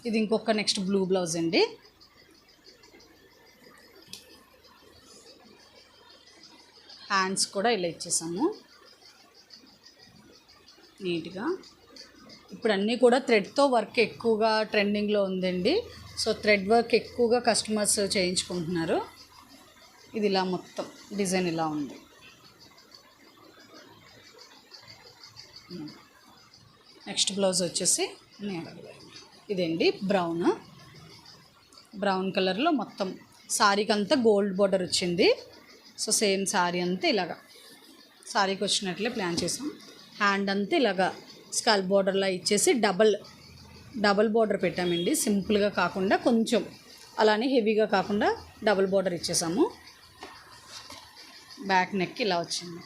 ఇది ఇంకొక next blue blouse అండి. హ్యాండ్స్ కూడా ఇలా ఇచ్చేసాము నీట్గా. ఇప్పుడు అన్నీ కూడా థ్రెడ్తో వర్క్ ఎక్కువగా ట్రెండింగ్లో ఉందండి. సో థ్రెడ్ వర్క్ ఎక్కువగా కస్టమర్స్ చేయించుకుంటున్నారు. ఇది ఇలా మొత్తం డిజైన్ ఇలా ఉంది. నెక్స్ట్ బ్లౌజ్ వచ్చేసి ఇదండి బ్రౌన్ కలర్లో మొత్తం శారీకి అంతా గోల్డ్ బార్డర్ వచ్చింది. సో సేమ్ శారీ అంతా ఇలాగా శారీకి వచ్చినట్లే ప్లాన్ చేసాం. హ్యాండ్ అంతా ఇలాగా స్కల్ బార్డర్లా ఇచ్చేసి డబల్ బార్డర్ పెట్టామండి. సింపుల్గా కాకుండా కొంచెం అలానే హెవీగా కాకుండా డబల్ బార్డర్ ఇచ్చేసాము. బ్యాక్ నెక్ ఇలా వచ్చింది.